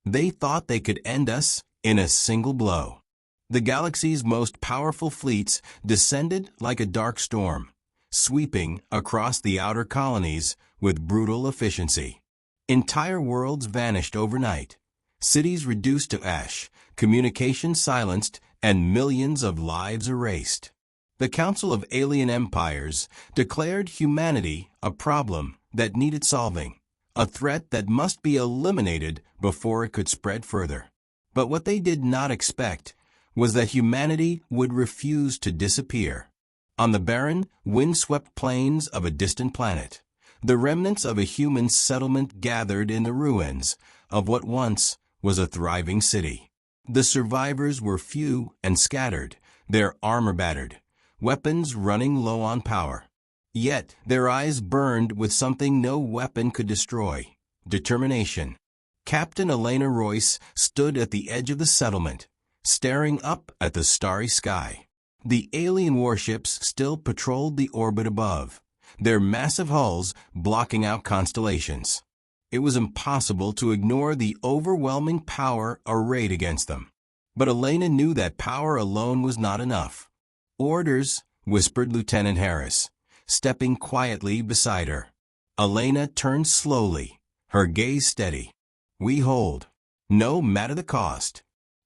They thought they could end us in a single blow. The galaxy's most powerful fleets descended like a dark storm, sweeping across the outer colonies with brutal efficiency. Entire worlds vanished overnight, cities reduced to ash, communications silenced, and millions of lives erased. The Council of Alien Empires declared humanity a problem that needed solving, a threat that must be eliminated before it could spread further. But what they did not expect was that humanity would refuse to disappear. On the barren, wind-swept plains of a distant planet, the remnants of a human settlement gathered in the ruins of what once was a thriving city. The survivors were few and scattered, their armor battered, weapons running low on power. Yet their eyes burned with something no weapon could destroy: determination. Captain Elena Royce stood at the edge of the settlement, staring up at the starry sky. The alien warships still patrolled the orbit above, their massive hulls blocking out constellations. It was impossible to ignore the overwhelming power arrayed against them. But Elena knew that power alone was not enough. "Orders," whispered Lieutenant Harris, stepping quietly beside her. Elena turned slowly, her gaze steady. "We hold, no matter the cost.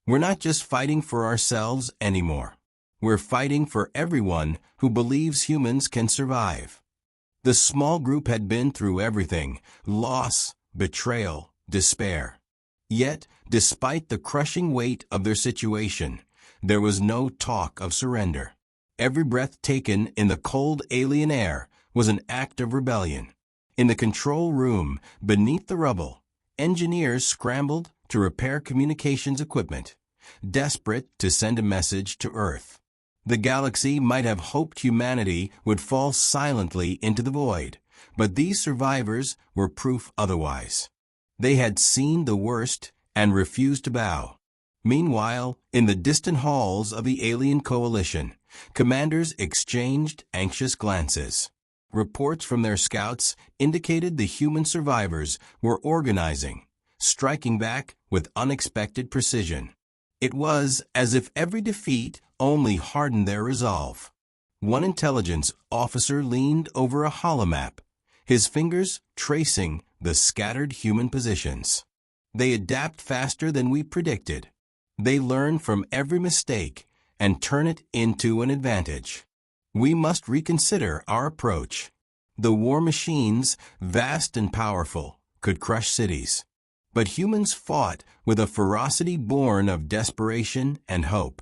We're not just fighting for ourselves anymore. We're fighting for everyone who believes humans can survive." The small group had been through everything: loss, betrayal, despair. Yet, despite the crushing weight of their situation, there was no talk of surrender. Every breath taken in the cold alien air was an act of rebellion. In the control room, beneath the rubble, engineers scrambled to repair communications equipment, desperate to send a message to Earth. The galaxy might have hoped humanity would fall silently into the void, but these survivors were proof otherwise. They had seen the worst and refused to bow. Meanwhile, in the distant halls of the alien coalition, commanders exchanged anxious glances. Reports from their scouts indicated the human survivors were organizing, striking back with unexpected precision. It was as if every defeat only hardened their resolve. One intelligence officer leaned over a holomap, his fingers tracing the scattered human positions. "They adapt faster than we predicted. They learn from every mistake and turn it into an advantage. We must reconsider our approach." The war machines, vast and powerful, could crush cities. But humans fought with a ferocity born of desperation and hope.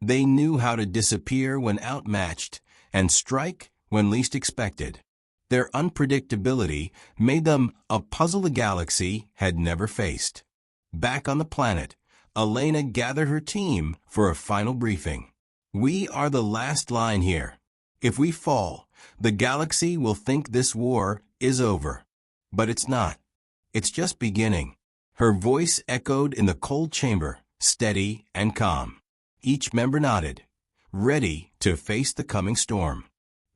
They knew how to disappear when outmatched and strike when least expected. Their unpredictability made them a puzzle the galaxy had never faced. Back on the planet, Elena gathered her team for a final briefing. "We are the last line here. If we fall, the galaxy will think this war is over. But it's not. It's just beginning." Her voice echoed in the cold chamber, steady and calm. Each member nodded, ready to face the coming storm.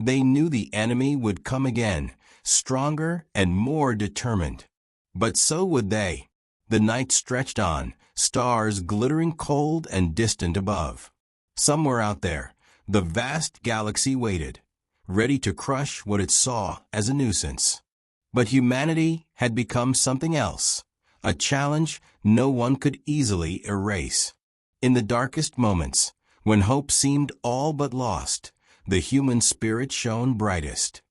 They knew the enemy would come again, stronger and more determined. But so would they. The night stretched on, stars glittering cold and distant above. Somewhere out there, the vast galaxy waited, ready to crush what it saw as a nuisance. But humanity had become something else, a challenge no one could easily erase. In the darkest moments, when hope seemed all but lost, the human spirit shone brightest.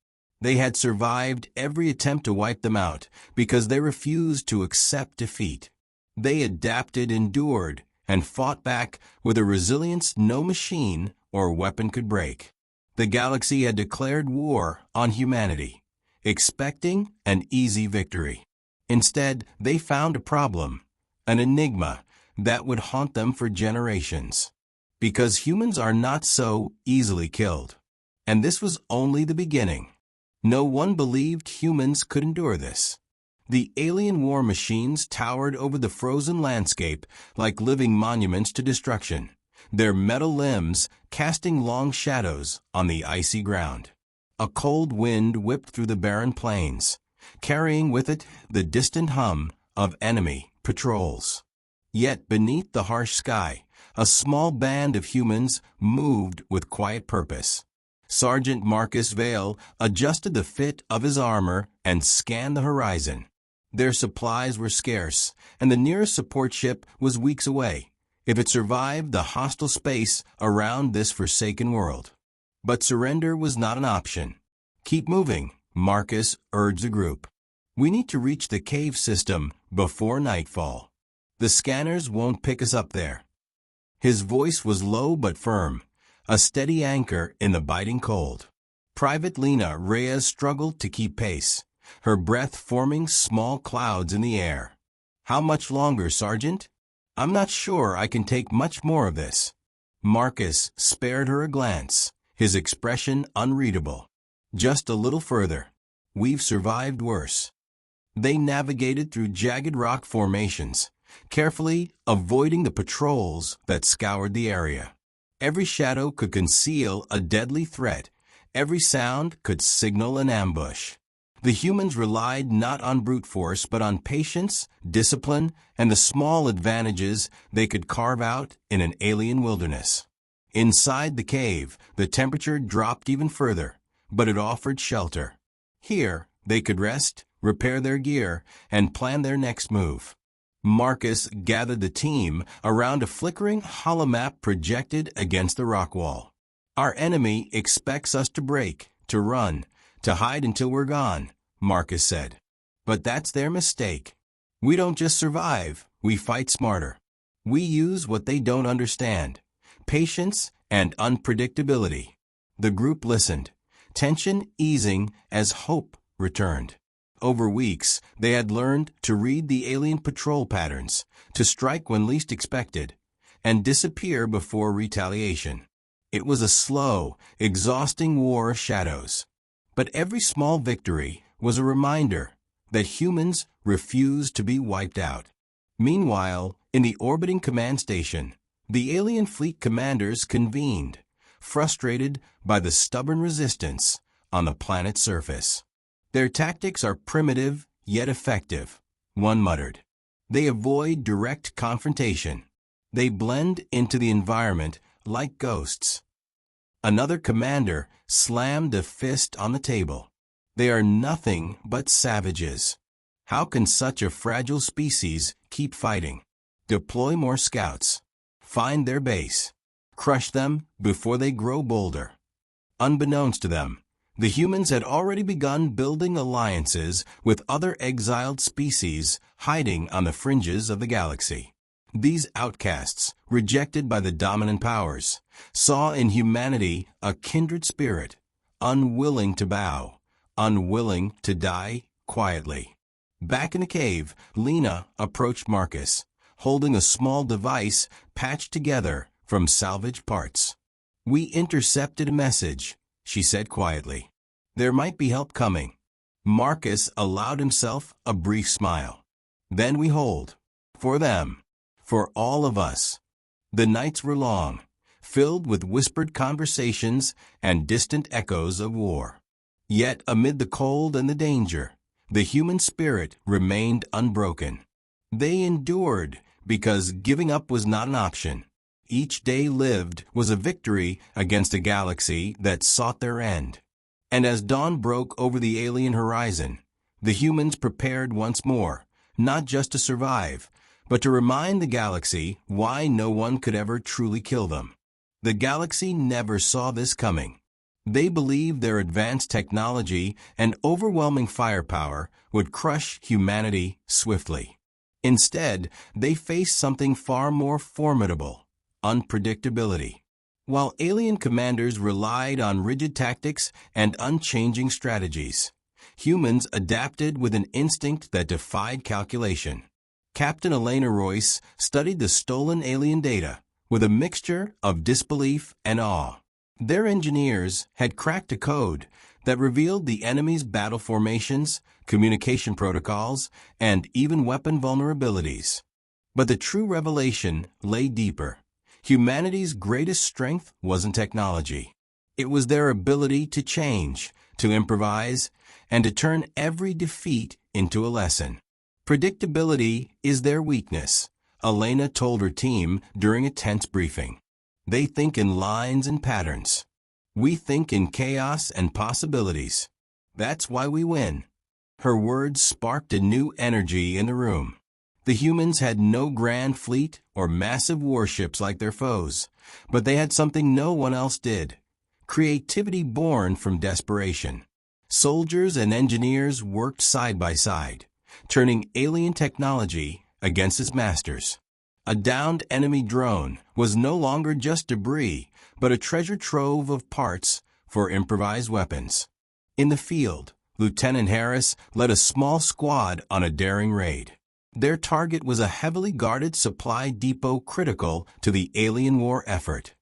They had survived every attempt to wipe them out because they refused to accept defeat. They adapted, endured, and fought back with a resilience no machine or weapon could break. The galaxy had declared war on humanity, expecting an easy victory. Instead, they found a problem, an enigma that would haunt them for generations. Because humans are not so easily killed. And this was only the beginning. No one believed humans could endure this. The alien war machines towered over the frozen landscape like living monuments to destruction, their metal limbs casting long shadows on the icy ground. A cold wind whipped through the barren plains, carrying with it the distant hum of enemy patrols. Yet beneath the harsh sky, a small band of humans moved with quiet purpose. Sergeant Marcus Vale adjusted the fit of his armor and scanned the horizon. Their supplies were scarce, and the nearest support ship was weeks away, if it survived the hostile space around this forsaken world. But surrender was not an option. "Keep moving," Marcus urged the group. "We need to reach the cave system before nightfall. The scanners won't pick us up there." His voice was low but firm, a steady anchor in the biting cold. Private Lena Reyes struggled to keep pace, her breath forming small clouds in the air. "How much longer, Sergeant?" "I'm not sure I can take much more of this." Marcus spared her a glance, his expression unreadable. "Just a little further. We've survived worse." They navigated through jagged rock formations, carefully avoiding the patrols that scoured the area. Every shadow could conceal a deadly threat. Every sound could signal an ambush. The humans relied not on brute force but on patience, discipline, and the small advantages they could carve out in an alien wilderness. Inside the cave, the temperature dropped even further, but it offered shelter. Here, they could rest, repair their gear, and plan their next move. Marcus gathered the team around a flickering holomap projected against the rock wall. "Our enemy expects us to break, to run, to hide until we're gone," Marcus said. "But that's their mistake. We don't just survive, we fight smarter. We use what they don't understand: patience and unpredictability." The group listened, tension easing as hope returned. Over weeks, they had learned to read the alien patrol patterns, to strike when least expected, and disappear before retaliation. It was a slow, exhausting war of shadows. But every small victory was a reminder that humans refused to be wiped out. Meanwhile, in the orbiting command station, the alien fleet commanders convened, frustrated by the stubborn resistance on the planet's surface. "Their tactics are primitive yet effective," one muttered. "They avoid direct confrontation. They blend into the environment like ghosts." Another commander slammed a fist on the table. "They are nothing but savages. How can such a fragile species keep fighting? Deploy more scouts. Find their base. Crush them before they grow bolder." Unbeknownst to them, the humans had already begun building alliances with other exiled species hiding on the fringes of the galaxy. These outcasts, rejected by the dominant powers, saw in humanity a kindred spirit, unwilling to bow, unwilling to die quietly. Back in the cave, Lena approached Marcus, holding a small device patched together from salvaged parts. "We intercepted a message," she said quietly. "There might be help coming." Marcus allowed himself a brief smile. "Then we hold. For them. For all of us." The nights were long, filled with whispered conversations and distant echoes of war. Yet amid the cold and the danger, the human spirit remained unbroken. They endured because giving up was not an option. Each day lived was a victory against a galaxy that sought their end. And as dawn broke over the alien horizon, the humans prepared once more, not just to survive, but to remind the galaxy why no one could ever truly kill them. The galaxy never saw this coming. They believed their advanced technology and overwhelming firepower would crush humanity swiftly. Instead, they faced something far more formidable: unpredictability. While alien commanders relied on rigid tactics and unchanging strategies, humans adapted with an instinct that defied calculation. Captain Elena Royce studied the stolen alien data with a mixture of disbelief and awe. Their engineers had cracked a code that revealed the enemy's battle formations, communication protocols, and even weapon vulnerabilities. But the true revelation lay deeper. Humanity's greatest strength wasn't technology. It was their ability to change, to improvise, and to turn every defeat into a lesson. Predictability is their weakness, Elena told her team during a tense briefing. They think in lines and patterns. We think in chaos and possibilities. That's why we win. Her words sparked a new energy in the room. The humans had no grand fleet or massive warships like their foes, but they had something no one else did. Creativity born from desperation. Soldiers and engineers worked side by side, turning alien technology against its masters. A downed enemy drone was no longer just debris, but a treasure trove of parts for improvised weapons. In the field, Lieutenant Harris led a small squad on a daring raid. Their target was a heavily guarded supply depot critical to the alien war effort.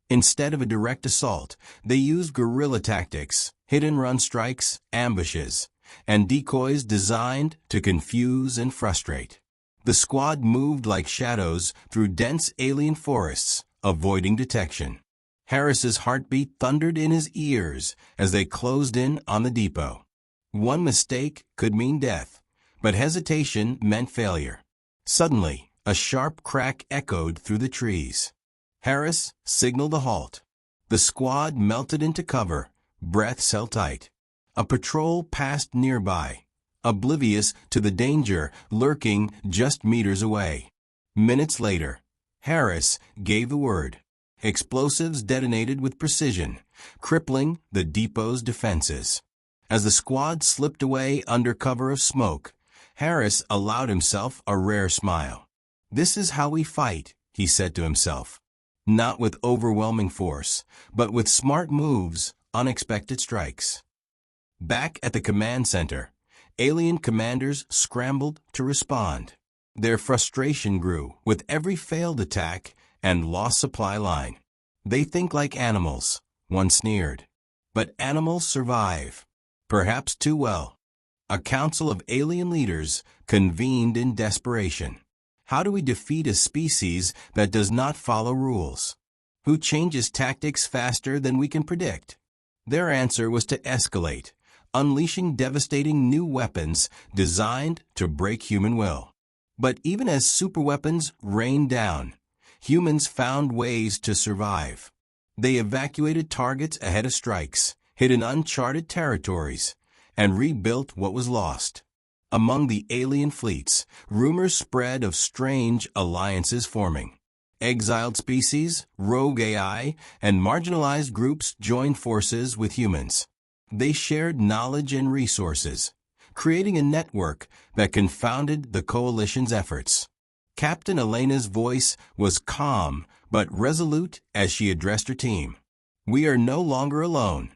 Instead of a direct assault, they used guerrilla tactics, hit-and-run strikes, ambushes, and decoys designed to confuse and frustrate. The squad moved like shadows through dense alien forests, avoiding detection. Harris's heartbeat thundered in his ears as they closed in on the depot. One mistake could mean death, but hesitation meant failure. Suddenly, a sharp crack echoed through the trees. Harris signaled a halt. The squad melted into cover, breaths held tight. A patrol passed nearby, oblivious to the danger lurking just meters away. Minutes later, Harris gave the word. Explosives detonated with precision, crippling the depot's defenses. As the squad slipped away under cover of smoke, Harris allowed himself a rare smile. "This is how we fight," he said to himself. Not with overwhelming force, but with smart moves, unexpected strikes. Back at the command center, alien commanders scrambled to respond. Their frustration grew with every failed attack and lost supply line. "They think like animals," one sneered. But animals survive, perhaps too well. A council of alien leaders convened in desperation. How do we defeat a species that does not follow rules? Who changes tactics faster than we can predict? Their answer was to escalate, unleashing devastating new weapons designed to break human will. But even as superweapons rained down, humans found ways to survive. They evacuated targets ahead of strikes, hid in uncharted territories, and rebuilt what was lost. Among the alien fleets, rumors spread of strange alliances forming. Exiled species, rogue AI, and marginalized groups joined forces with humans. They shared knowledge and resources, creating a network that confounded the coalition's efforts. Captain Elena's voice was calm but resolute as she addressed her team. "We are no longer alone.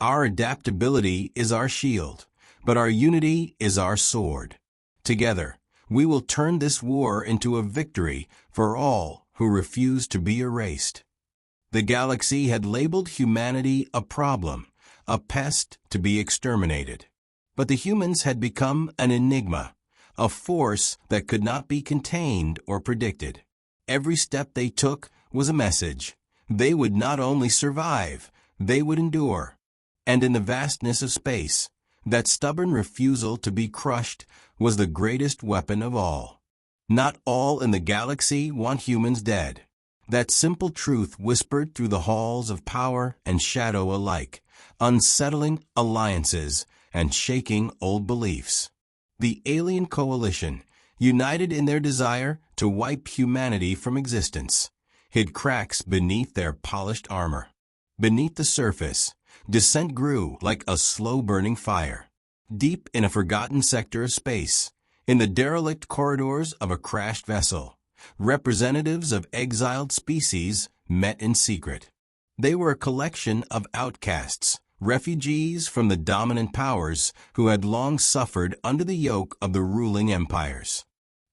Our adaptability is our shield, but our unity is our sword. Together, we will turn this war into a victory for all who refuse to be erased." The galaxy had labeled humanity a problem, a pest to be exterminated. But the humans had become an enigma, a force that could not be contained or predicted. Every step they took was a message. They would not only survive, they would endure. And in the vastness of space, that stubborn refusal to be crushed was the greatest weapon of all. Not all in the galaxy want humans dead. That simple truth whispered through the halls of power and shadow alike, unsettling alliances and shaking old beliefs. The alien coalition, united in their desire to wipe humanity from existence, hid cracks beneath their polished armor. Beneath the surface, dissent grew like a slow-burning fire. Deep in a forgotten sector of space, in the derelict corridors of a crashed vessel, representatives of exiled species met in secret. They were a collection of outcasts, refugees from the dominant powers who had long suffered under the yoke of the ruling empires.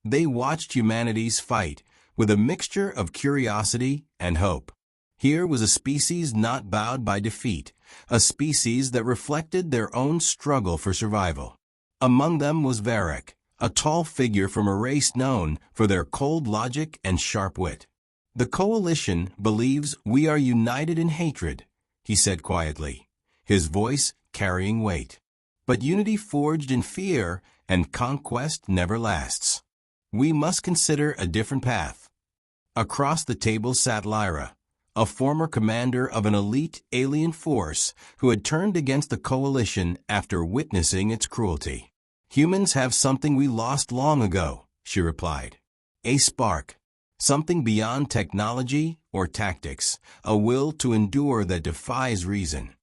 They watched humanity's fight with a mixture of curiosity and hope. Here was a species not bowed by defeat, a species that reflected their own struggle for survival. Among them was Varric, a tall figure from a race known for their cold logic and sharp wit. "The coalition believes we are united in hatred," he said quietly, his voice carrying weight. "But unity forged in fear and conquest never lasts. We must consider a different path. Across the table sat Lyra, a former commander of an elite alien force who had turned against the Coalition after witnessing its cruelty. "Humans have something we lost long ago," she replied. "A spark. Something beyond technology or tactics, a will to endure that defies reason."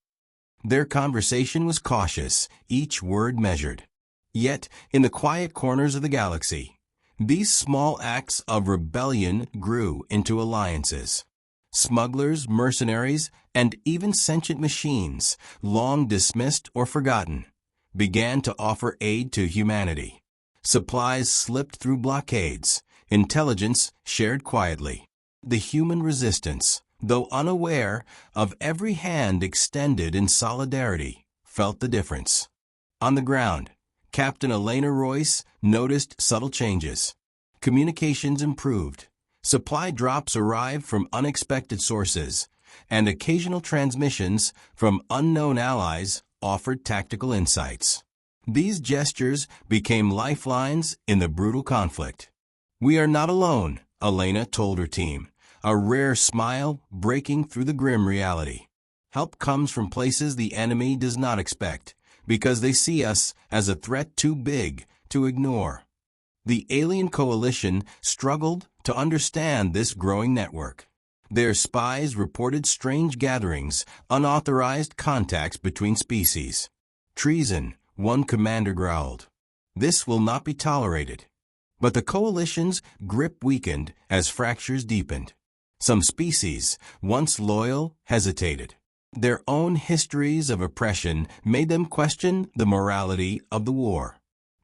Their conversation was cautious, each word measured. Yet, in the quiet corners of the galaxy, these small acts of rebellion grew into alliances. Smugglers, mercenaries, and even sentient machines, long dismissed or forgotten, began to offer aid to humanity. Supplies slipped through blockades, intelligence shared quietly. The human resistance, though unaware of every hand extended in solidarity, felt the difference. On the ground, Captain Elena Royce noticed subtle changes. Communications improved. Supply drops arrived from unexpected sources, and occasional transmissions from unknown allies offered tactical insights. These gestures became lifelines in the brutal conflict. "We are not alone," Elena told her team, a rare smile breaking through the grim reality. "Help comes from places the enemy does not expect, because they see us as a threat too big to ignore." The alien coalition struggled to understand this growing network. Their spies reported strange gatherings, unauthorized contacts between species. "Treason," one commander growled. "This will not be tolerated." But the coalition's grip weakened as fractures deepened. Some species, once loyal, hesitated. Their own histories of oppression made them question the morality of the war.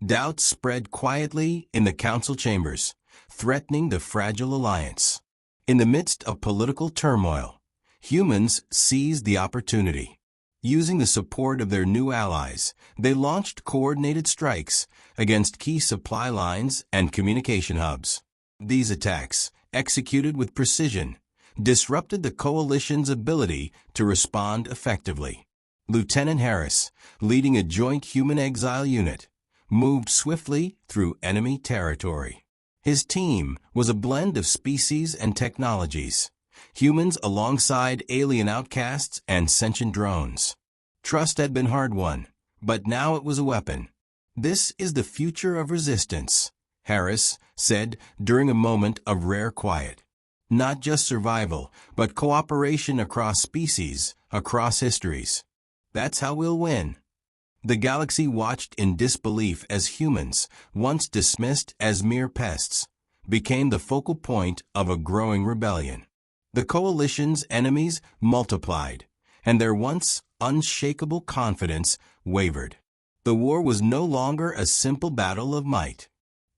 Doubts spread quietly in the council chambers, threatening the fragile alliance. In the midst of political turmoil, humans seized the opportunity. Using the support of their new allies, they launched coordinated strikes against key supply lines and communication hubs. These attacks, executed with precision, disrupted the coalition's ability to respond effectively. Lieutenant Harris, leading a joint human exile unit, moved swiftly through enemy territory. His team was a blend of species and technologies, humans alongside alien outcasts and sentient drones. Trust had been hard-won, but now it was a weapon. "This is the future of resistance," Harris said during a moment of rare quiet. "Not just survival, but cooperation across species, across histories. That's how we'll win." The galaxy watched in disbelief as humans, once dismissed as mere pests, became the focal point of a growing rebellion. The coalition's enemies multiplied, and their once unshakable confidence wavered. The war was no longer a simple battle of might.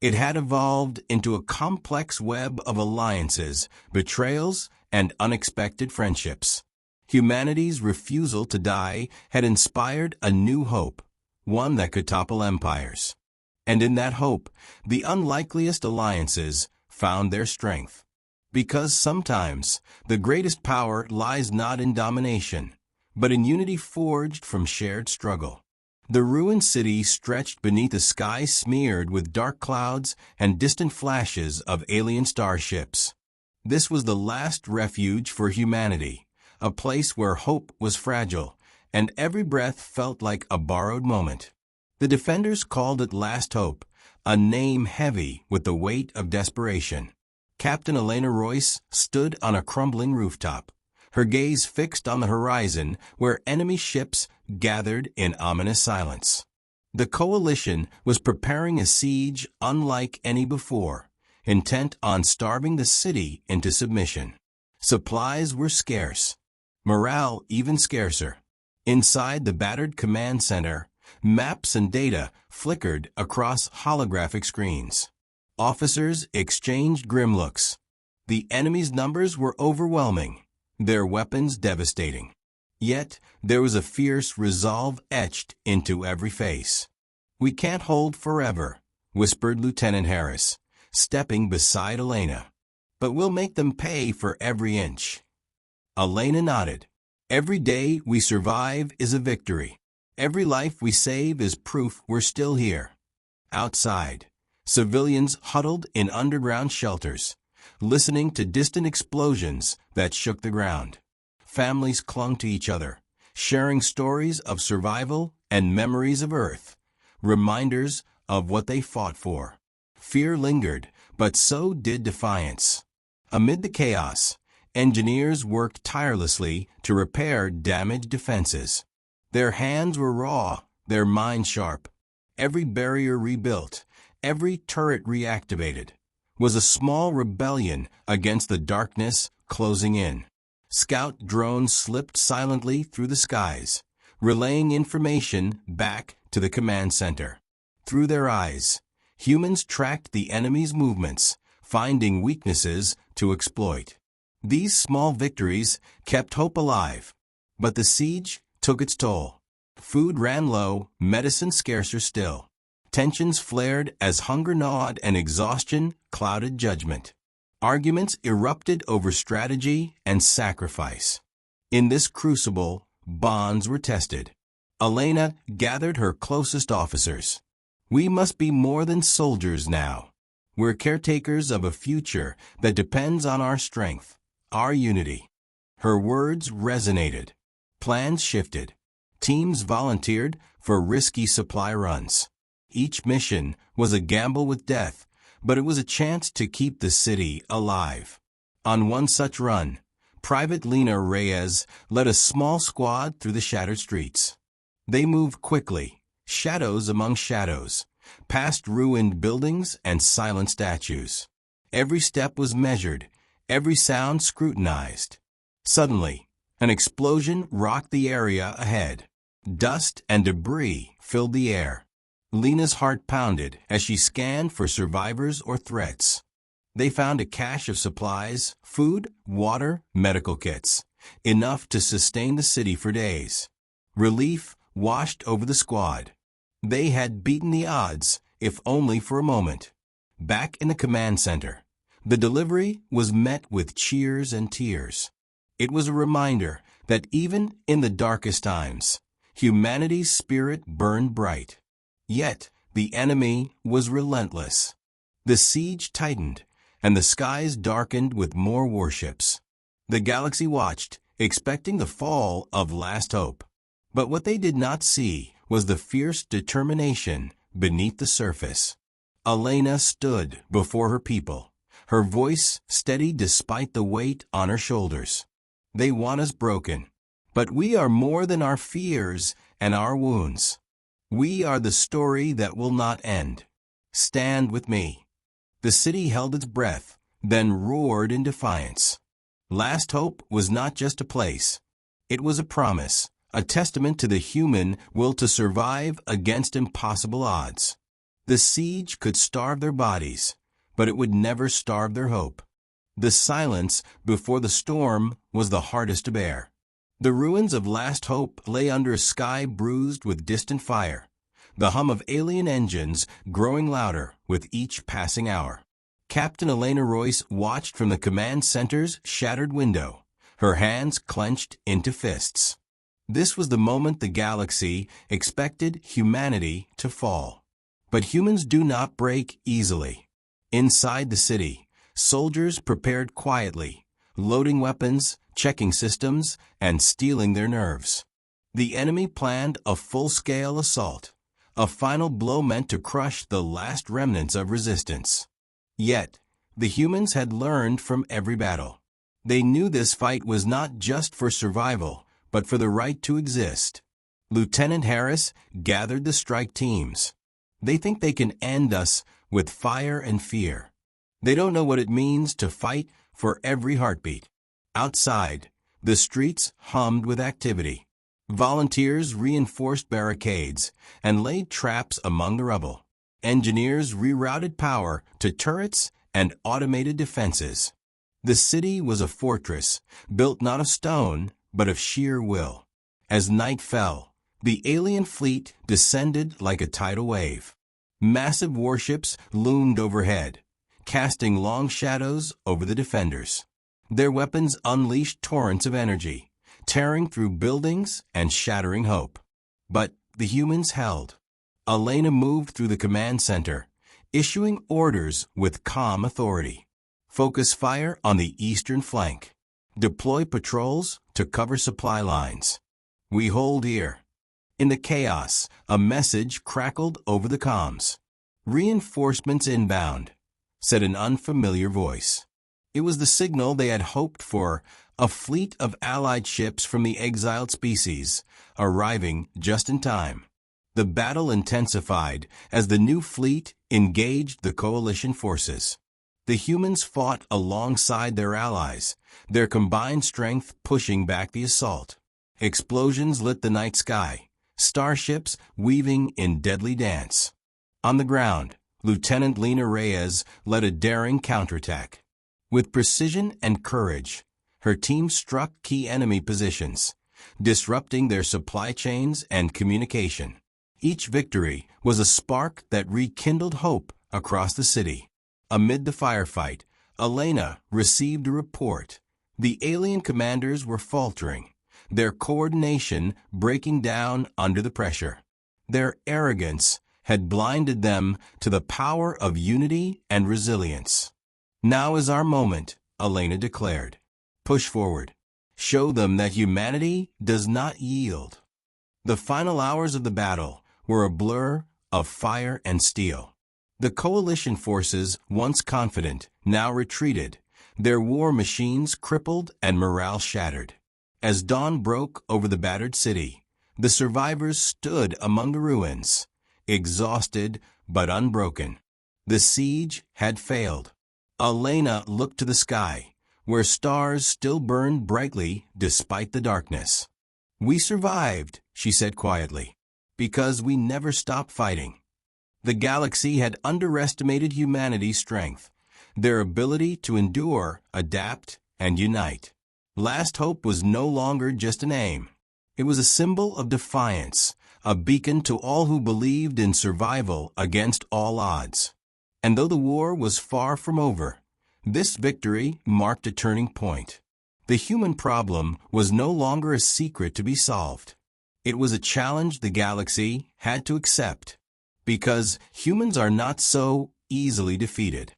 It had evolved into a complex web of alliances, betrayals, and unexpected friendships. Humanity's refusal to die had inspired a new hope, one that could topple empires. And in that hope, the unlikeliest alliances found their strength. Because sometimes the greatest power lies not in domination, but in unity forged from shared struggle. The ruined city stretched beneath a sky smeared with dark clouds and distant flashes of alien starships. This was the last refuge for humanity, a place where hope was fragile, and every breath felt like a borrowed moment. The defenders called it Last Hope, a name heavy with the weight of desperation. Captain Elena Royce stood on a crumbling rooftop, her gaze fixed on the horizon where enemy ships gathered in ominous silence. The coalition was preparing a siege unlike any before, intent on starving the city into submission. Supplies were scarce, morale even scarcer. Inside the battered command center, maps and data flickered across holographic screens. Officers exchanged grim looks. The enemy's numbers were overwhelming, their weapons devastating. Yet there was a fierce resolve etched into every face. "We can't hold forever," whispered Lieutenant Harris, stepping beside Elena. "But we'll make them pay for every inch." Elena nodded. "Every day we survive is a victory. Every life we save is proof we're still here." Outside, Civilians huddled in underground shelters, listening to distant explosions that shook the ground. Families clung to each other, sharing stories of survival and memories of Earth, reminders of what they fought for. Fear lingered, but so did defiance. Amid the chaos, engineers worked tirelessly to repair damaged defenses. Their hands were raw, their minds sharp. Every barrier rebuilt, every turret reactivated, was a small rebellion against the darkness closing in. Scout drones slipped silently through the skies, relaying information back to the command center. Through their eyes, humans tracked the enemy's movements, finding weaknesses to exploit. These small victories kept hope alive, but the siege took its toll. Food ran low, medicine scarcer still. Tensions flared as hunger gnawed and exhaustion clouded judgment. Arguments erupted over strategy and sacrifice. In this crucible, bonds were tested. Elena gathered her closest officers. We must be more than soldiers now. We're caretakers of a future that depends on our strength, our unity. Her words resonated. Plans shifted. Teams volunteered for risky supply runs. Each mission was a gamble with death, but it was a chance to keep the city alive. On one such run, Private Lena Reyes led a small squad through the shattered streets. They moved quickly, shadows among shadows, past ruined buildings and silent statues. Every step was measured, every sound scrutinized. Suddenly, an explosion rocked the area ahead. Dust and debris filled the air. Lena's heart pounded as she scanned for survivors or threats. They found a cache of supplies, food, water, medical kits, enough to sustain the city for days. Relief washed over the squad. They had beaten the odds, if only for a moment. Back in the command center, the delivery was met with cheers and tears. It was a reminder that even in the darkest times, humanity's spirit burned bright. Yet, the enemy was relentless. The siege tightened, and the skies darkened with more warships. The galaxy watched, expecting the fall of last hope. But what they did not see was the fierce determination beneath the surface. Elena stood before her people, her voice steady despite the weight on her shoulders. They want us broken, but we are more than our fears and our wounds. We are the story that will not end. Stand with me. The city held its breath, then roared in defiance. Last Hope was not just a place. It was a promise, a testament to the human will to survive against impossible odds. The siege could starve their bodies, but it would never starve their hope. The silence before the storm was the hardest to bear. The ruins of Last Hope lay under a sky bruised with distant fire, the hum of alien engines growing louder with each passing hour. Captain Elena Royce watched from the command center's shattered window, her hands clenched into fists. This was the moment the galaxy expected humanity to fall. But humans do not break easily. Inside the city, soldiers prepared quietly, loading weapons, checking systems, and steeling their nerves. The enemy planned a full-scale assault, a final blow meant to crush the last remnants of resistance. Yet, the humans had learned from every battle. They knew this fight was not just for survival, but for the right to exist. Lieutenant Harris gathered the strike teams. They think they can end us with fire and fear. They don't know what it means to fight for every heartbeat. Outside, the streets hummed with activity. Volunteers reinforced barricades and laid traps among the rubble. Engineers rerouted power to turrets and automated defenses. The city was a fortress, built not of stone, but of sheer will. As night fell, the alien fleet descended like a tidal wave. Massive warships loomed overhead, casting long shadows over the defenders. Their weapons unleashed torrents of energy, tearing through buildings and shattering hope. But the humans held. Elena moved through the command center, issuing orders with calm authority. Focus fire on the eastern flank. Deploy patrols to cover supply lines. We hold here. In the chaos, a message crackled over the comms. Reinforcements inbound, said an unfamiliar voice. It was the signal they had hoped for, a fleet of allied ships from the exiled species, arriving just in time. The battle intensified as the new fleet engaged the coalition forces. The humans fought alongside their allies, their combined strength pushing back the assault. Explosions lit the night sky, starships weaving in deadly dance. On the ground, Lieutenant Lena Reyes led a daring counterattack. With precision and courage, her team struck key enemy positions, disrupting their supply chains and communication. Each victory was a spark that rekindled hope across the city. Amid the firefight, Elena received a report. The alien commanders were faltering, their coordination breaking down under the pressure. Their arrogance had blinded them to the power of unity and resilience. Now is our moment, Elena declared. Push forward. Show them that humanity does not yield. The final hours of the battle were a blur of fire and steel. The coalition forces, once confident, now retreated, their war machines crippled and morale shattered. As dawn broke over the battered city, the survivors stood among the ruins, exhausted but unbroken. The siege had failed. Elena looked to the sky, where stars still burned brightly despite the darkness. "We survived," she said quietly, "because we never stopped fighting." The galaxy had underestimated humanity's strength, their ability to endure, adapt, and unite. Last Hope was no longer just an aim. It was a symbol of defiance, a beacon to all who believed in survival against all odds. And though the war was far from over, this victory marked a turning point. The human problem was no longer a secret to be solved. It was a challenge the galaxy had to accept, because humans are not so easily defeated.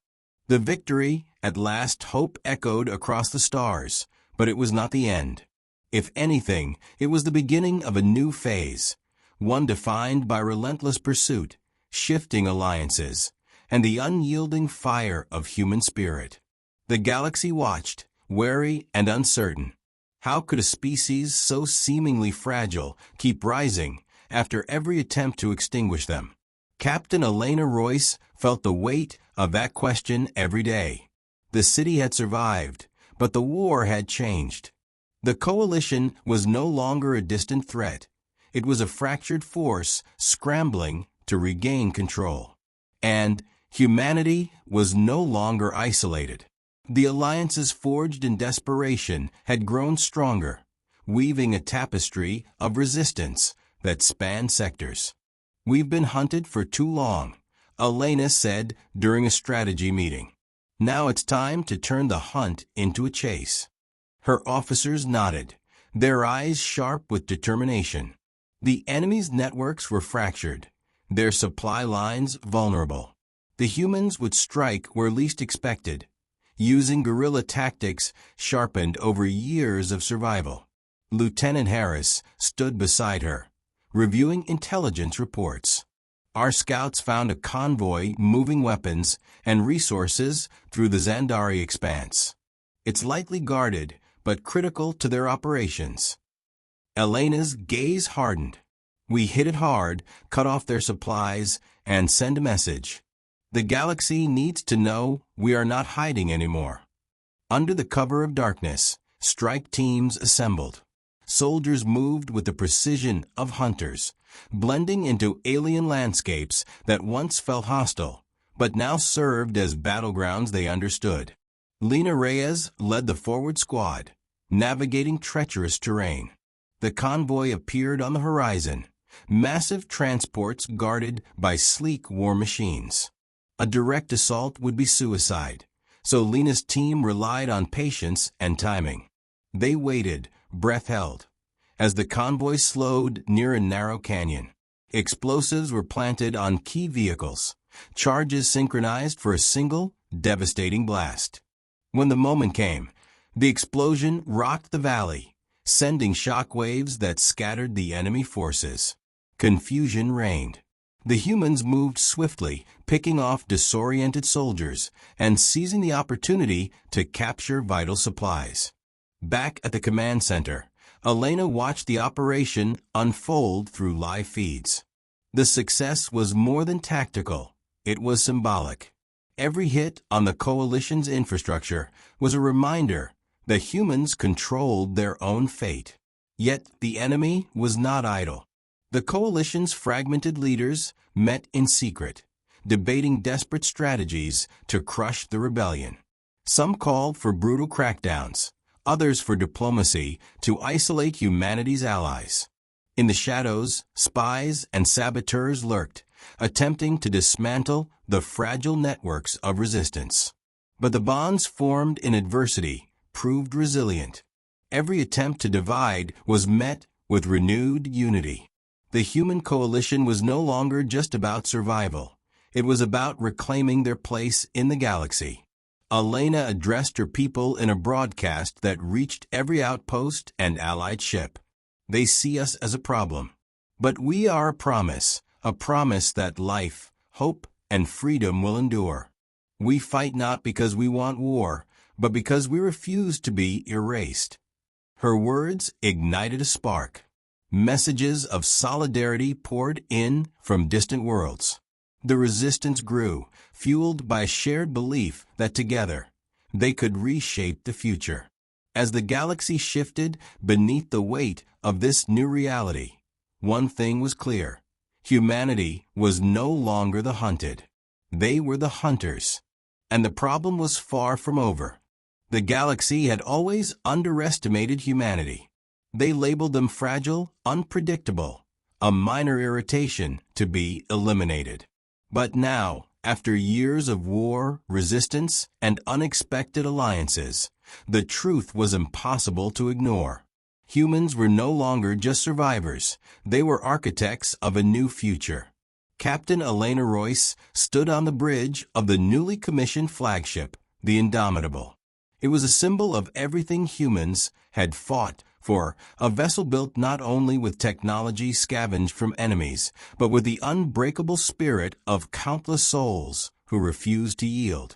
The victory, at last, hope echoed across the stars, but it was not the end. If anything, it was the beginning of a new phase, one defined by relentless pursuit, shifting alliances, and the unyielding fire of human spirit. The galaxy watched, wary and uncertain. How could a species so seemingly fragile keep rising after every attempt to extinguish them? Captain Elena Royce felt the weight of that question every day. The city had survived, but the war had changed. The coalition was no longer a distant threat. It was a fractured force scrambling to regain control. And humanity was no longer isolated. The alliances forged in desperation had grown stronger, weaving a tapestry of resistance that spanned sectors. "We've been hunted for too long," Elena said during a strategy meeting. "Now it's time to turn the hunt into a chase." Her officers nodded, their eyes sharp with determination. The enemy's networks were fractured, their supply lines vulnerable. The humans would strike where least expected, using guerrilla tactics sharpened over years of survival. Lieutenant Harris stood beside her, reviewing intelligence reports. "Our scouts found a convoy moving weapons and resources through the Zandari expanse. It's lightly guarded, but critical to their operations." Elena's gaze hardened. "We hit it hard, cut off their supplies, and send a message. The galaxy needs to know we are not hiding anymore." Under the cover of darkness, strike teams assembled. Soldiers moved with the precision of hunters, blending into alien landscapes that once felt hostile, but now served as battlegrounds they understood. Lena Reyes led the forward squad, navigating treacherous terrain. The convoy appeared on the horizon, massive transports guarded by sleek war machines. A direct assault would be suicide, so Lena's team relied on patience and timing. They waited, breath held, as the convoy slowed near a narrow canyon. Explosives were planted on key vehicles, charges synchronized for a single, devastating blast. When the moment came, the explosion rocked the valley, sending shockwaves that scattered the enemy forces. Confusion reigned. The humans moved swiftly, picking off disoriented soldiers and seizing the opportunity to capture vital supplies. Back at the command center, Elena watched the operation unfold through live feeds. The success was more than tactical, it was symbolic. Every hit on the coalition's infrastructure was a reminder that humans controlled their own fate. Yet the enemy was not idle. The coalition's fragmented leaders met in secret, debating desperate strategies to crush the rebellion. Some called for brutal crackdowns, others for diplomacy to isolate humanity's allies. In the shadows, spies and saboteurs lurked, attempting to dismantle the fragile networks of resistance. But the bonds formed in adversity proved resilient. Every attempt to divide was met with renewed unity. The human coalition was no longer just about survival. It was about reclaiming their place in the galaxy. Elena addressed her people in a broadcast that reached every outpost and allied ship. They see us as a problem. But we are a promise that life, hope, and freedom will endure. We fight not because we want war, but because we refuse to be erased. Her words ignited a spark. Messages of solidarity poured in from distant worlds. The resistance grew, fueled by a shared belief that together, they could reshape the future. As the galaxy shifted beneath the weight of this new reality, one thing was clear. Humanity was no longer the hunted. They were the hunters. And the problem was far from over. The galaxy had always underestimated humanity. They labeled them fragile, unpredictable, a minor irritation to be eliminated. But now, after years of war, resistance, and unexpected alliances, the truth was impossible to ignore. Humans were no longer just survivors, they were architects of a new future. Captain Elena Royce stood on the bridge of the newly commissioned flagship, the Indomitable. It was a symbol of everything humans had fought for, a vessel built not only with technology scavenged from enemies, but with the unbreakable spirit of countless souls who refused to yield.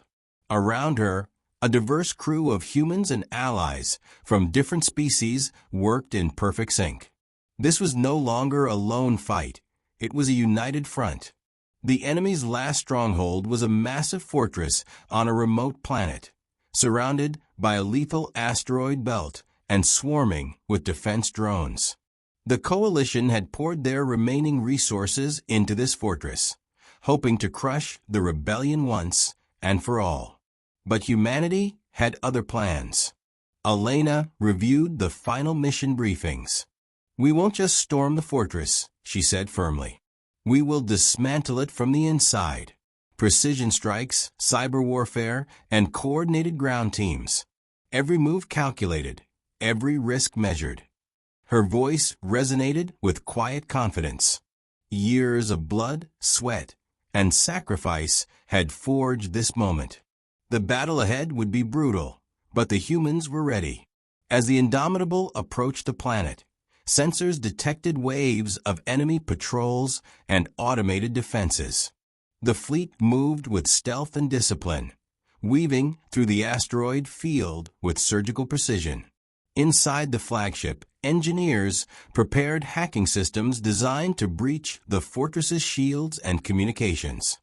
Around her, a diverse crew of humans and allies from different species worked in perfect sync. This was no longer a lone fight, it was a united front. The enemy's last stronghold was a massive fortress on a remote planet, surrounded by a lethal asteroid belt and swarming with defense drones. The coalition had poured their remaining resources into this fortress, hoping to crush the rebellion once and for all. But humanity had other plans. Elena reviewed the final mission briefings. "We won't just storm the fortress," she said firmly. "We will dismantle it from the inside. Precision strikes, cyber warfare, and coordinated ground teams. Every move calculated, every risk measured." Her voice resonated with quiet confidence. Years of blood, sweat, and sacrifice had forged this moment. The battle ahead would be brutal, but the humans were ready. As the Indomitable approached the planet, sensors detected waves of enemy patrols and automated defenses. The fleet moved with stealth and discipline, weaving through the asteroid field with surgical precision. Inside the flagship, engineers prepared hacking systems designed to breach the fortress's shields and communications.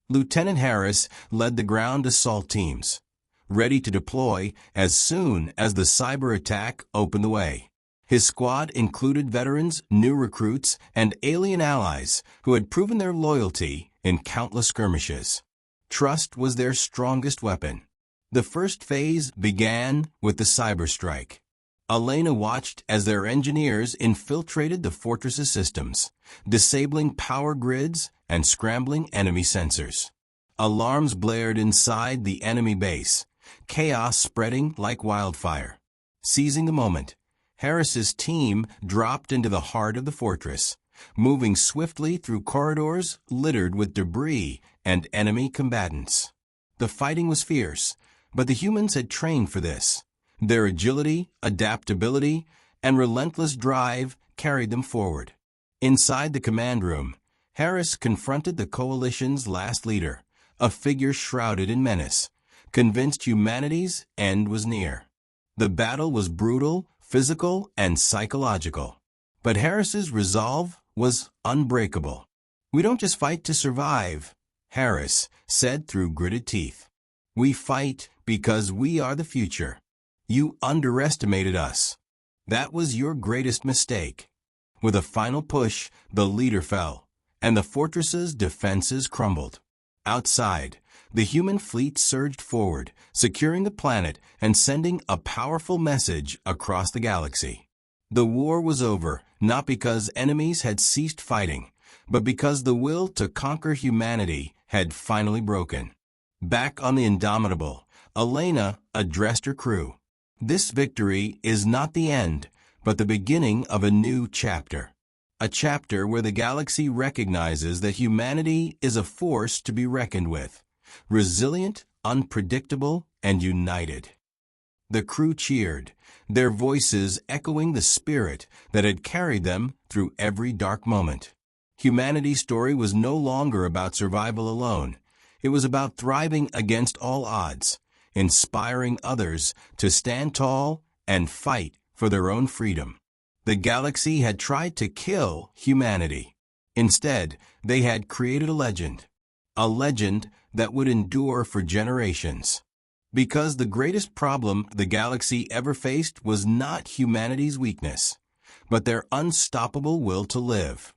Lieutenant Harris led the ground assault teams, ready to deploy as soon as the cyber attack opened the way. His squad included veterans, new recruits, and alien allies who had proven their loyalty in countless skirmishes. Trust was their strongest weapon. The first phase began with the cyber strike. Elena watched as their engineers infiltrated the fortress's systems, disabling power grids and scrambling enemy sensors. Alarms blared inside the enemy base, chaos spreading like wildfire. Seizing the moment, Harris's team dropped into the heart of the fortress, moving swiftly through corridors littered with debris and enemy combatants. The fighting was fierce, but the humans had trained for this. Their agility, adaptability, and relentless drive carried them forward. Inside the command room, Harris confronted the coalition's last leader, a figure shrouded in menace, convinced humanity's end was near. The battle was brutal, physical, and psychological. But Harris's resolve was unbreakable. "We don't just fight to survive," Harris said through gritted teeth. "We fight because we are the future. You underestimated us. That was your greatest mistake." With a final push, the leader fell, and the fortress's defenses crumbled. Outside, the human fleet surged forward, securing the planet and sending a powerful message across the galaxy. The war was over, not because enemies had ceased fighting, but because the will to conquer humanity had finally broken. Back on the Indomitable, Elena addressed her crew. "This victory is not the end, but the beginning of a new chapter. A chapter where the galaxy recognizes that humanity is a force to be reckoned with, resilient, unpredictable, and united." The crew cheered, their voices echoing the spirit that had carried them through every dark moment. Humanity's story was no longer about survival alone. It was about thriving against all odds, inspiring others to stand tall and fight for their own freedom. The galaxy had tried to kill humanity. Instead, they had created a legend that would endure for generations. Because the greatest problem the galaxy ever faced was not humanity's weakness, but their unstoppable will to live.